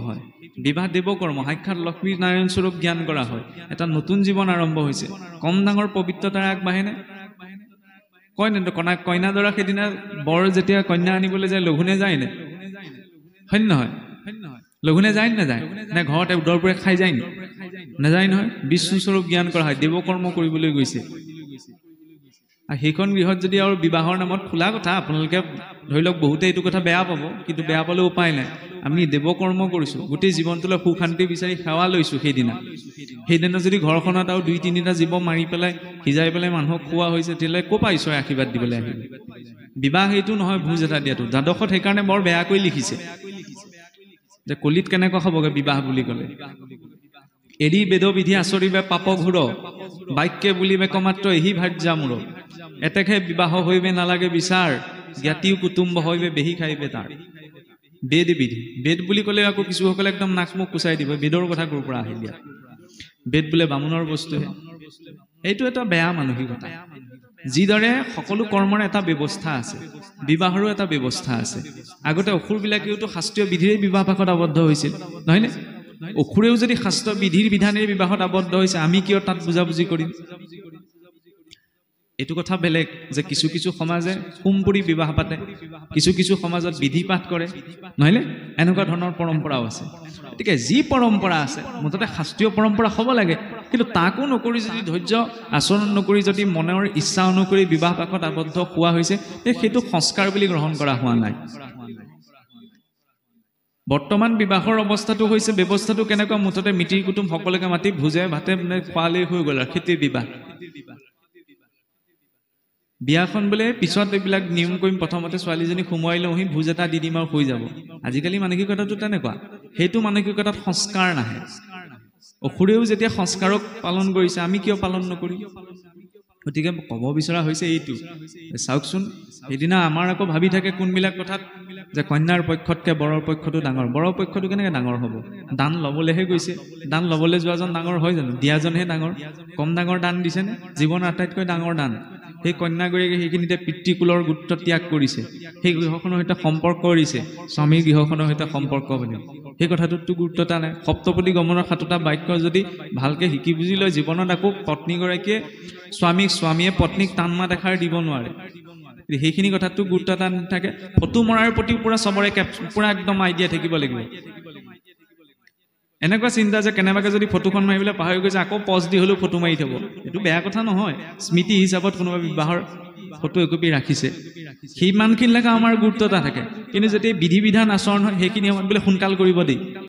হয় বিবাহ দেৱকৰ্ম সাক্ষাৎ লক্ষ্মী নাৰায়ণ স্বৰূপ জ্ঞান কৰা হয় এটা নতুন জীৱন আৰম্ভ হৈছে কম ডাঙৰ পবিত্ৰতাৰে আগবাঢ়েনে কয় নে কইনা দৰা সেইদিনা বৰ যেতিয়া কন্যা আনিবলৈ যায় লঘোণে যায় নে হয় নহয় লঘোণে যায় নাযায় নে ঘৰতে উদৰপুৰে খাই যায় নাযায় নহয় বিষ্ণু স্বৰূপ জ্ঞান কৰা হয় দেৱকৰ্ম কৰিবলৈ গৈছে আৰু সেইখন গৃহত যদি আৰু বিবাহৰ নামত খোলা কথা আপোনালোকে ধৰি লওক বহুতে এইটো কথা বেয়া পাব কিন্তু বেয়া পালে উপায় নাই আমি দেৱকৰ্ম কৰিছোঁ গোটেই জীৱনটোলৈ সুখ শান্তি বিচাৰি সেৱা লৈছোঁ সেইদিনা যদি ঘৰখনত আৰু 2-3টা জীৱ মাৰি পেলাই সিজাই পেলাই মানুহক খোৱা হৈছে তেতিয়াহ'লে ক'ৰ পৰা ঈশ্বৰৰ আশীৰ্বাদ দিবলৈ আহিব বিবাহ এইটো নহয় ভোজ এটা দিয়াটো দ্বাদশত সেইকাৰণে বৰ বেয়াকৈ লিখিছে যে কলিত কেনেকুৱা হ'বগৈ বিবাহ বুলি ক'লে এৰি বেদবিধি আচৰিবে পাপ ঘূৰ বাক্যে বুলিবে কমাত্ৰ এহি ভাৰ্যা মূৰ এতেকে বিবাহ হইবে নালাগে বিচাৰ জ্ঞাতিও কুটুম্ব হইবে বেহি খাইবে তাৰ বেদ বিধি বেদ বুলি ক'লে আকৌ কিছুসকলে একদম নাক মুখ কুচাই দিব বেদৰ কথা ক'ৰ পৰা আহিল দিয়া বেদ বোলে বামুণৰ বস্তুহে এইটো এটা বেয়া মানসিকতা যিদৰে সকলো কৰ্মৰ এটা ব্যৱস্থা আছে বিবাহৰো এটা ব্যৱস্থা আছে আগতে অসুৰবিলাকেওতো শাস্ত্ৰীয় বিধিৰে বিবাহ পাশত আবদ্ধ হৈছিল নহয়নে অসুৰেও যদি শাস্ত্ৰ বিধিৰ বিধানেৰে বিবাহত আবদ্ধ হৈছে আমি কিয় তাত বুজাবুজি কৰিম এইটো কথা বেলেগ যে কিছু কিছু সমাজে হোমপুৰি বিবাহ পাতে কিছু সমাজত বিধি পাঠ কৰে নহয়নে এনেকুৱা ধৰণৰ পৰম্পৰাও আছে গতিকে যি পৰম্পৰা আছে মুঠতে শাস্ত্ৰীয় পৰম্পৰা হ'ব লাগে কিন্তু তাকো নকৰি যদি ধৈৰ্য আচৰণ নকৰি যদি মনৰ ইচ্ছা অনুসৰি বিবাহ পাশত আবদ্ধ হোৱা হৈছে সেইটো সংস্কাৰ বুলি গ্ৰহণ কৰা হোৱা নাই বৰ্তমান বিবাহৰ অৱস্থাটো হৈছে ব্যৱস্থাটো কেনেকুৱা মুঠতে মিতিৰ কুটুম সকলোকে মাতি ভোজে ভাতে খোৱালেই হৈ গ'ল আৰু খেতিৰ বিবাহ বিয়াখন বোলে পিছত এইবিলাক নিয়ম কৰিম প্ৰথমতে ছোৱালীজনী সোমোৱাই লওঁহি ভোজ এটা দি দিম আৰু হৈ যাব আজিকালি মানসিকতাটো তেনেকুৱা সেইটো মানসিকতাত সংস্কাৰ নাহে অসুৰেও যেতিয়া সংস্কাৰক পালন কৰিছে আমি কিয় পালন নকৰিম গতিকে ক'ব বিচৰা হৈছে এইটো চাওকচোন সেইদিনা আমাৰ আকৌ ভাবি থাকে কোনবিলাক কথাত যে কন্যাৰ পক্ষতকৈ বৰৰ পক্ষটো ডাঙৰ বৰৰ পক্ষটো কেনেকৈ ডাঙৰ হ'ব দান ল'বলৈহে গৈছে দান ল'বলৈ যোৱাজন ডাঙৰ হয় জানো দিয়াজনহে ডাঙৰ কম ডাঙৰ দান দিছেনে জীৱনৰ আটাইতকৈ ডাঙৰ দান সেই কন্যাগৰাকীয়ে সেইখিনিতে পিতৃকুলৰ গুৰুত্ব ত্যাগ কৰিছে সেই গৃহখনৰ সৈতে সম্পৰ্ক কৰিছে স্বামীৰ গৃহখনৰ সৈতে সম্পৰ্ক বুলি সেই কথাটোতো গুৰুত্বতা নাই সপ্তপদী গমনৰ 7টা বাক্য যদি ভালকৈ শিকি বুজি লয় জীৱনত আকৌ পত্নীগৰাকীয়ে স্বামীয়ে পত্নীক টান মাত এষাৰ দিব নোৱাৰে সেইখিনি কথাটো গুৰুত্বতা নাথাকে ফটো মৰাৰ প্ৰতি পুৰা চবৰে পুৰা একদম আইডিয়া থাকিব লাগিব এনেকুৱা চিন্তা যে কেনেবাকৈ যদি ফটোখন মাৰিবলৈ পাহৰি গৈছে আকৌ পজ দি হ'লেও ফটো মাৰি থ'ব এইটো বেয়া কথা নহয় স্মৃতি হিচাপত কোনোবা বিবাহৰ ফটো একপি ৰাখিছে সিমানখিনিলৈকে আমাৰ গুৰুত্বতা থাকে কিন্তু যেতিয়া বিধি বিধান আচৰণ হয় সেইখিনি সময়ত বোলে সোনকাল কৰিব দেই